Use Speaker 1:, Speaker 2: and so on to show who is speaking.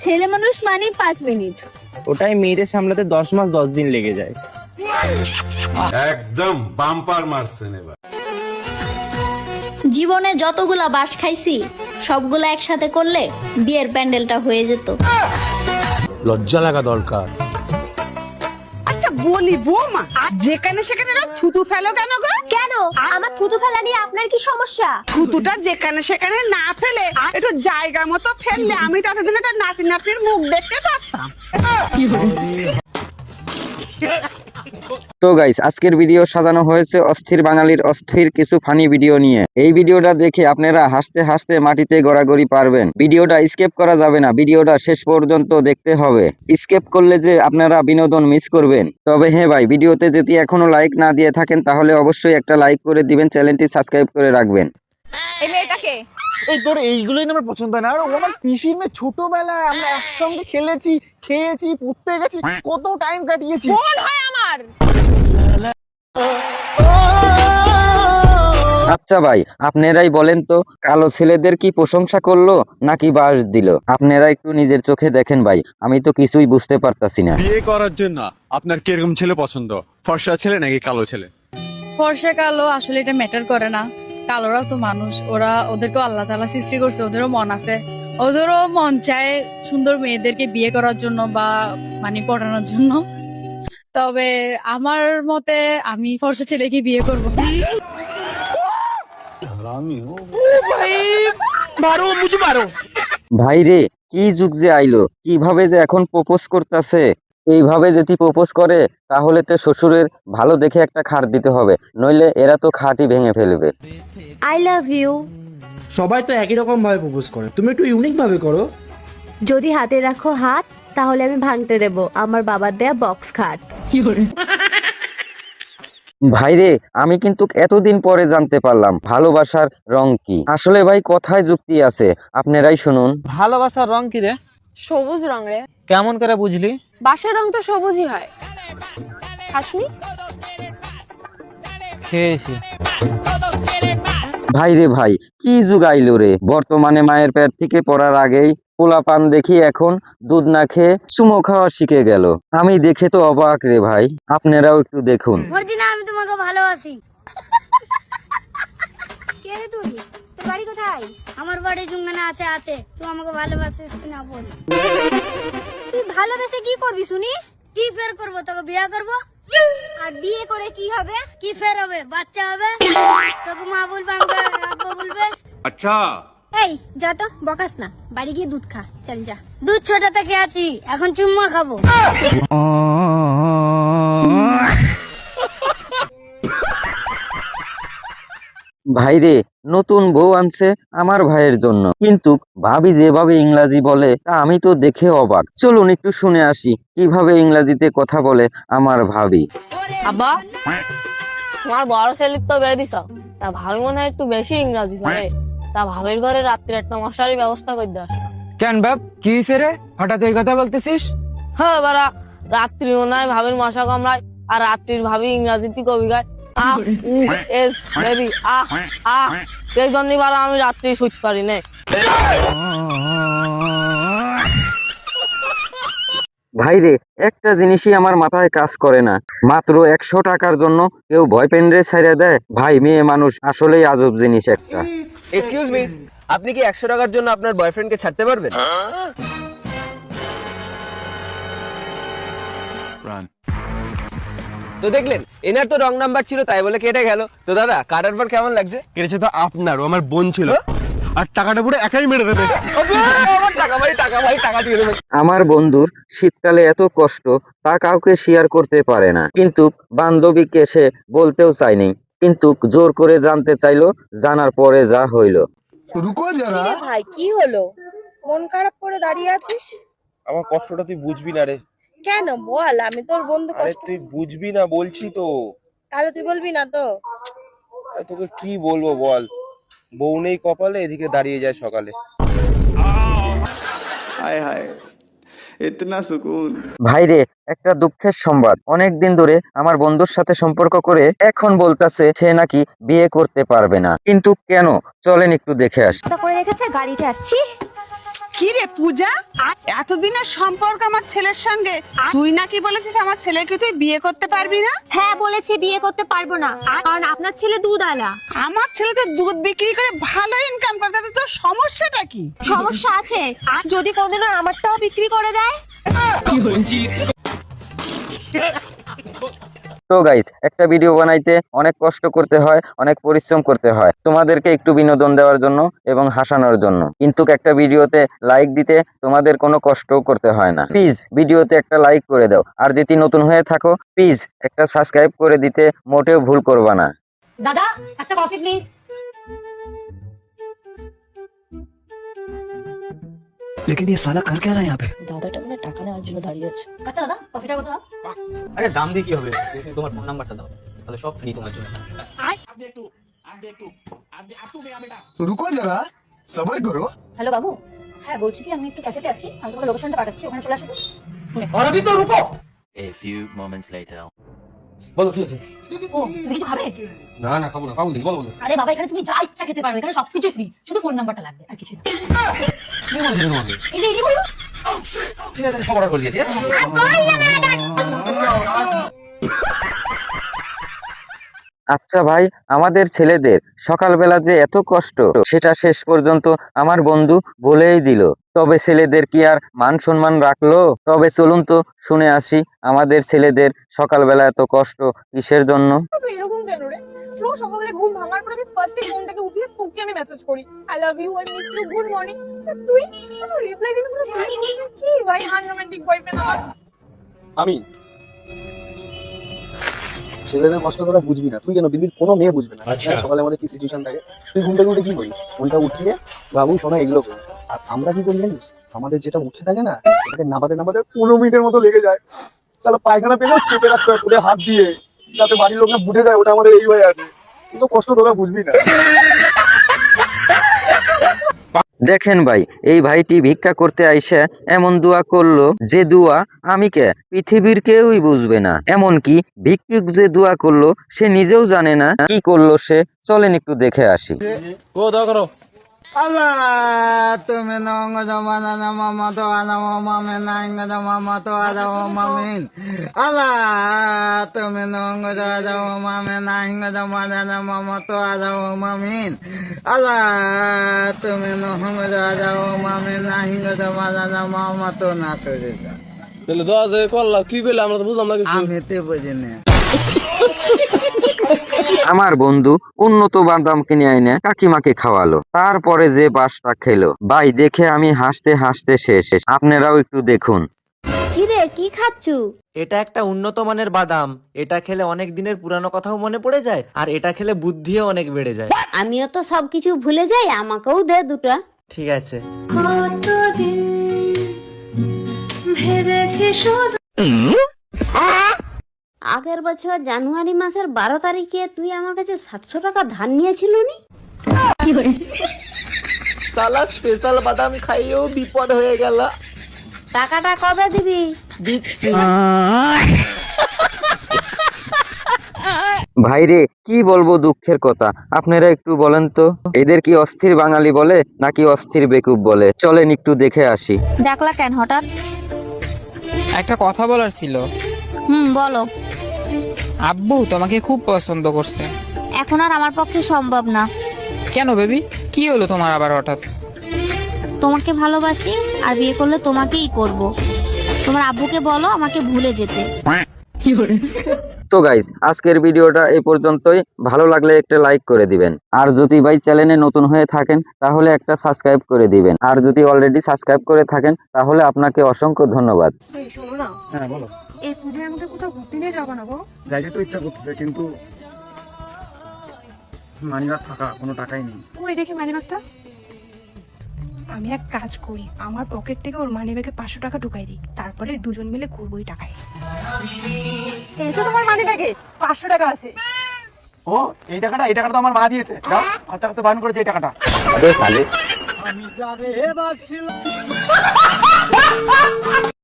Speaker 1: ছেলে মানুষ মানে 5 মিনিট।
Speaker 2: ওটাই মেয়েদের সামলাতে 10 মাস 10 দিন লেগে যায়।
Speaker 3: একদম বাম্পার মারছেন এবার।
Speaker 4: জীবনে যতগুলা বাস খাইছি সবগুলা একসাথে করলে বিয়ের প্যান্ডেলটা হয়ে যেত।
Speaker 5: লজ্জা লাগা দরকার।
Speaker 6: আচ্ছা বলি বৌমা, যেখানে সেখানে থুতু ফেলো কেন গো?
Speaker 4: কেন আমার থুতু ফেলা নিয়ে আপনার কি সমস্যা?
Speaker 6: থুতুটা যেখানে সেখানে না ফেলে একটু জায়গা মতো ফেললে আমি ততদিন একটা নাতি নাতির মুখ দেখতে পারতাম।
Speaker 7: তো গাইস, আজকের ভিডিও সাজানো হয়েছে অস্থির বাঙালির অস্থির কিছু ফানি ভিডিও নিয়ে। এই ভিডিওটা দেখে আপনারা হাসতে হাসতে মাটিতে গড়াগড়ি পারবেন। ভিডিওটা স্কিপ করা যাবে না, ভিডিওটা শেষ পর্যন্ত দেখতে হবে। স্কিপ করলে যে আপনারা বিনোদন মিস করবেন। তবে হ্যাঁ ভাই, ভিডিওতে যদি এখনো লাইক না দিয়ে থাকেন তাহলে অবশ্যই একটা লাইক করে দিবেন, চ্যানেলটি সাবস্ক্রাইব করে রাখবেন।
Speaker 1: এই মেয়েটাকে
Speaker 8: এই তোর এইগুলোই না আমার পছন্দ হয় না। আর ও আমার পিসির মেয়ে, ছোটবেলায় আমরা একসঙ্গে খেলেছি, খেয়েছি, পড়তে গেছি, কত টাইম কাটিয়েছি।
Speaker 1: কোন হয় আমার?
Speaker 7: আচ্ছা ভাই, আপনারাই বলেন তো, কালো ছেলেদের কি প্রশংসা করলো নাকি বাস দিল? আপনারা একটু নিজের চোখে দেখেন ভাই, আমি তো কিছুই বুঝতে পারতাছি না।
Speaker 9: বিয়ে করার জন্য আপনার কিরকম ছেলে পছন্দ, ফর্সা ছেলে নাকি কালো ছেলে?
Speaker 10: ফর্সা কালো আসলে এটা ম্যাটার করে না, কালোরাও তো মানুষ, ওদেরকেও আল্লাহ তাআলা সৃষ্টি করছে, ওদেরও মন আছে, ওদেরও মন চায় সুন্দর মেয়েদেরকে বিয়ে করার জন্য বা মানে পড়ানোর জন্য। তবে আমার মতে আমি ফর্সা ছেলেকে বিয়ে করব।
Speaker 7: ভাই রে, কি যুগ যে আইলো, কিভাবে যে এখন প্রপোজ করতেছে। এইভাবে যদি প্রপোজ করে তাহলে তো শ্বশুরের ভালো দেখে একটা খাট দিতে হবে, নইলে এরা তো খাটই ভেঙে ফেলবে।
Speaker 4: I love you.
Speaker 5: সবাই তো একই রকম ভাবে প্রপোজ করে, তুমি একটু ইউনিক ভাবে করো।
Speaker 4: যদি হাতে রাখো হাত তাহলে আমি ভাঙতে দেব আমার বাবার দেয়া বক্স খাট।
Speaker 7: ভাইরে, আমি কিন্তু এতদিন পরে জানতে পারলাম ভালোবাসার রং কি। আসলে ভাই কথায় যুক্তি আছে, আপনারাই শুনুন।
Speaker 8: ভালোবাসার রং কি রে?
Speaker 1: সবুজ রং রে।
Speaker 8: কেমন করে বুঝলি?
Speaker 1: বাসের রং তো সবুজই হয়। খাসনি?
Speaker 8: খেয়েছি।
Speaker 7: ভাই রে ভাই, কি যুগ আইলো রে। বর্তমানে মায়ের পেট থেকে পড়ার আগেই পোলা পান দেখি এখন দুধ না খেয়ে চুমো খাওয়া শিখে গেল। আমি দেখে তো অবাক রে ভাই, আপনারাও একটু দেখুন।
Speaker 4: মর্জিনা, আমি তোমাকে ভালোবাসি। কে রে তুই? তোর বাড়ি কোথায়? আমার বাড়ি জুঙ্গানা আছে। তুই আমাকে ভালোবাসিস কিনা বল। তুই ভালোবেসে কি করবি শুনি? কি ফের করব? তোকে বিয়ে করব। আর বিয়ে করে কি হবে? কি ফের হবে? বাচ্চা হবে। তোকে মা বলবে, আমাকে আব্বা বলবে।
Speaker 3: আচ্ছা
Speaker 4: এই যা তো, বকাস না, বাড়ি গিয়ে দুধ খা। চল যা। দুধ ছোট থেকে আছি, এখন চুম্মা খাবো।
Speaker 7: ভাইরে, নতুন বউ আনছে আমার ভাইয়ের জন্য, কিন্তু ভাবি যেভাবে ইংরাজি বলে তা আমি তো দেখে অবাক। চলুন একটু শুনে আসি কিভাবে ইংরাজিতে কথা বলে আমার ভাবি।
Speaker 10: আব্বা, তোমার বড় ছেলে তো বিয়ে দিছ, তা ভাবি মনে হয় একটু বেশি ইংরাজি পারে, তা ভাবির ঘরে রাত্রে একটা মশারির ব্যবস্থা করে দাও।
Speaker 8: কেন বাপ, কি হয়েছে রে? হঠাৎ এই কথা বলতেছিস?
Speaker 10: হ্যাঁ বারা, রাত্রি মনে হয় ভাবির মশা কামড়ায়, আর রাত্রির ভাবি ইংরাজিতে কবি গায়, আহ উ এস বেবি আহ আহ। এই জন্যই বারা আমি রাত্রি শুতে পারি না।
Speaker 7: ভাইরে, একটা জিনিসই আমার মাথায় কাজ করে না, মাত্র 100 টাকার জন্য কেউ ভয় পেন্ডে ছাইড়া দেয়। ভাই, মেয়ে মানুষ আসলেই আজব জিনিস একটা।
Speaker 2: এক্সকিউজ মি, আপনি কি 100 টাকার জন্য আপনার বয়ফ্রেন্ডকে ছাড়তে পারবেন? তো দেখলেন, এনার তো রং নাম্বার ছিল, তাই বলে কেটে গেল। তো দাদা, কাটার পর কেমন লাগছে?
Speaker 9: কেটেছে তো আপনার, ও আমার বোন ছিল, আর টাকাটা পুরো একাই মেরে দেবে।
Speaker 2: আমার টাকা ভাই, টাকা দিয়ে দেবেন।
Speaker 7: আমার বন্ধুর শীতকালে এত কষ্ট তা কাউকে শেয়ার করতে পারে না, কিন্তু বান্ধবীকে সে বলতেও চায়নি, কিন্তু জোর করে জানতে চাইলো, জানার পরে যা হইলো।
Speaker 1: ভাই কি হলো? মন খারাপ করে দাঁড়িয়ে আছিস?
Speaker 2: আমার কষ্টটা তুই বুঝবি না রে।
Speaker 1: কেন বল, আমি তোর বন্ধু।
Speaker 2: আরে তুই বুঝবি না বলছি তো।
Speaker 1: তাহলে তুই বলবি না তো?
Speaker 2: আরে তোকে কি বলবো বল, বউ নেই কপালে, এদিকে দাঁড়িয়ে যায় সকালে।
Speaker 9: হায় হায়, ইতনা সুকুন।
Speaker 7: ভাইরে, একটা দুঃখের সংবাদ, অনেকদিন ধরে আমার বন্ধুর সাথে সম্পর্ক করে এখন বলতাছে সে নাকি বিয়ে করতে পারবে না। কিন্তু কেন, চলেন একটু দেখে আসি।
Speaker 4: করে রেখেছে গাড়িটা। আছি
Speaker 6: কি রে পূজা, এতদিনের সম্পর্ক আমার ছেলের সঙ্গে, তুই নাকি বলেছিস আমার ছেলেকে তুই বিয়ে করতে পারবি না?
Speaker 4: হ্যাঁ বলেছি বিয়ে করতে পারবো না, কারণ আপনার ছেলে দুধ আলা।
Speaker 6: আমার ছেলে তো দুধ বিক্রি করে ভালো ইনকাম করে, তাতে তোর সমস্যাটা কি?
Speaker 4: সমস্যা আছে, যদি কোনদিনও আমারটাও বিক্রি করে দেয়।
Speaker 7: তো গাইস, একটা ভিডিও বানাইতে অনেক কষ্ট করতে হয়, অনেক পরিশ্রম করতে হয় তোমাদেরকে একটু বিনোদন দেওয়ার জন্য এবং হাসানোর জন্য, কিন্তু একটা ভিডিওতে লাইক দিতে তোমাদের কোনো কষ্টও করতে হয় না। প্লিজ ভিডিওতে একটা লাইক করে দাও, আর যদি নতুন হয়ে থাকো প্লিজ একটা সাবস্ক্রাইব করে দিতে মোটেও ভুল করবা না।
Speaker 4: দাদা একটা কফি প্লিজ।
Speaker 5: लेकिन ये साला कर क्या रहा है यहाँ पे?
Speaker 1: দাদাটা মানে টাকা নেওয়ার জন্য দাঁড়িয়ে আছে।
Speaker 4: আচ্ছা দাদা কফিটা কত দাও?
Speaker 8: আরে দাম দিয়ে কি হবে, তুমি তোমার ফোন নাম্বারটা দাও, তাহলে সব ফ্রি তোমার জন্য।
Speaker 9: रुको जरा, सबर करो।
Speaker 4: হ্যালো বাবু, হ্যাঁ বলছি কি আমি একটু ক্যাফেতে আছি, আমি তোমাকে লোকেশনটা পাঠাচ্ছি, ওখানে চলে আসো তো।
Speaker 8: और अभी तो रुको।
Speaker 11: A few moments later.
Speaker 8: বলো কি হয়েছে?
Speaker 4: ও তুমি কিছু খাবে?
Speaker 8: না না খাবো না, খাবো না, বলো বলো।
Speaker 4: আরে বাবা এখানে তুমি যা ইচ্ছা খেতে পারবে, এখানে সবকিছু ফ্রি, শুধু ফোন নাম্বারটা লাগবে আর কিছু না।
Speaker 8: কি বলছিস তোমাকে?
Speaker 4: এই যে এই বলো।
Speaker 8: ঠিক আছে, সব অর্ডার করে দিয়েছি।
Speaker 7: আচ্ছা ভাই, আমাদের ছেলেদের সকালবেলা যে এত কষ্ট সেটা শেষ পর্যন্ত আমার বন্ধু বলেই দিল, তবে ছেলেদের কি আর মান সম্মান রাখলো? তবে চলুন তো শুনে আসি আমাদের ছেলেদের সকালবেলা এত কষ্ট কিসের জন্য।
Speaker 1: তুই এরকম কেন রে? রোজ সকালে ঘুম ভাঙার পর আমি ফার্স্টে ফোনটাকে উঠিয়ে তোকে আমি মেসেজ করি, I love you, I miss you, good morning. তুই কোনো রিপ্লাই দিবি না, কি ভাই আনরোমান্টিক বয়ফ্রেন্ড আমার।
Speaker 2: আমি ছেলেদের কষ্ট তোরা বুঝবি না, তুই কেন বিলবিল কোনো মেয়ে বুঝবে না। সকালে আমাদের কি সিচুয়েশন থাকে, তুই ঘুম থেকে উঠে কি করিস? ফোনটা উঠিয়ে বাবু শোনা এগুলো করি, আর আমরা কি করি জানিস? আমাদের যেটা উঠে থাকে না, এটাকে নাবাতে নাবাতে 15 মিনিটের মতো লেগে যায়। চলো পায়খানা পেলেও চেপে রাখতে হয় পুরো হাত দিয়ে, যাতে বাড়ির লোকরা বুঝে যায় ওটা আমাদের এই হয়ে আছে। কিন্তু কষ্ট তোরা বুঝবি না।
Speaker 7: দেখেন ভাই, এই ভাইটি ভিক্ষা করতে আইসা এমন দোয়া করলো যে দোয়া আমি কে পৃথিবীর কেউই বুঝবে না। এমনকি ভিক্ষুক যে দোয়া করলো সে নিজেও জানে না কি করলো সে। চলেন একটু দেখে আসি।
Speaker 8: ও দাও করো।
Speaker 6: আল্লাহ তুমি নঙ্গ জমানা নামা তো আনামো মামে নাঙ্গ জমা তো আদাও মামিন। আল্লাহ তুমি নঙ্গ দাও মামে নাঙ্গ জমানা নামা তো আদাও মামিন। আল্লাহ তুমি নঙ্গ দাও মামে নাঙ্গ জমানা নামা তো না সরে যা।
Speaker 8: তাহলে দোয়া যে করলা কি কইলা আমরা তো বুঝলাম না কিছু।
Speaker 6: আমি তো বুঝি না।
Speaker 7: আমার বন্ধু উন্নত বাদাম কিনে আইনে কাকিমাকে খাওয়ালো, তারপরে যে বাসটা খেলো ভাই, দেখে আমি হাসতে হাসতে শেষ। আপনারাও একটু দেখুন।
Speaker 4: কি রে কি খাচ্ছু?
Speaker 5: এটা একটা উন্নত মানের বাদাম, এটা খেলে অনেক দিনের পুরানো কথাও মনে পড়ে যায়, আর এটা খেলে বুদ্ধিও অনেক বেড়ে যায়।
Speaker 4: আমিও তো সবকিছু ভুলে যাই, আমাকেও দে দুটো।
Speaker 5: ঠিক আছে।
Speaker 4: আগের বছর জানুয়ারি মাসের 12 তারিখে তুই আমার কাছে 700 টাকা ধার নিয়েছিল নি?
Speaker 5: সালা স্পেশাল বাদাম খাইয়েও বিপদ হয়ে গেল।
Speaker 4: টাকাটা কবে দিবি?
Speaker 5: দিচ্ছি।
Speaker 7: ভাইরে কি বলবো দুঃখের কথা, আপনারা একটু বলেন তো এদের কি অস্থির বাঙালি বলে নাকি অস্থির বেকুব বলে? চলেন একটু দেখে আসি।
Speaker 4: দেখলা কেন হঠাৎ?
Speaker 12: একটা কথা বলার ছিল।
Speaker 4: বলো।
Speaker 12: আব্বু তোমাকে খুব পছন্দ করছে।
Speaker 4: এখন আর আমার পক্ষে সম্ভব না।
Speaker 12: কেন বেবি, কি হলো তোমার আবার হঠাৎ?
Speaker 4: তোমাকে ভালোবাসি, আর বিয়ে করলে তোমাকেই করব। তোমার আব্বুকে বলো আমাকে ভুলে যেতে।
Speaker 7: তো গাইস, আজকের ভিডিওটা এই পর্যন্তই। ভালো লাগলে একটা লাইক করে দিবেন, আর যদি ভাই চ্যানেলে নতুন হয়ে থাকেন তাহলে একটা সাবস্ক্রাইব করে দিবেন, আর যদি অলরেডি সাবস্ক্রাইব করে থাকেন তাহলে আপনাকে অসংখ্য ধন্যবাদ।
Speaker 1: শোনো না,
Speaker 2: হ্যাঁ বলো।
Speaker 1: এই পূজায় আমাদের কোথাও ঘুরতে নিয়ে যাবো না গো?
Speaker 2: যাইতে তো ইচ্ছা করতেছে, কিন্তু মানিব্যাগ ফাঁকা, কোনো টাকাই নেই।
Speaker 1: কই দেখি মানিব্যাগটা। আমি এক কাজ করি, আমার পকেট থেকে ওর মানিব্যাগে 500 টাকা ঢুকাই দিই, তারপরে দুজন মিলে ঘুরবো এই টাকায়। এই তো তোমার মানিব্যাগে 500 টাকা আছে।
Speaker 8: ও এই টাকাটা তো আমার মা দিয়েছে, দাও খরচা করতে বারণ করেছে এই টাকাটা।
Speaker 7: আরে তাহলে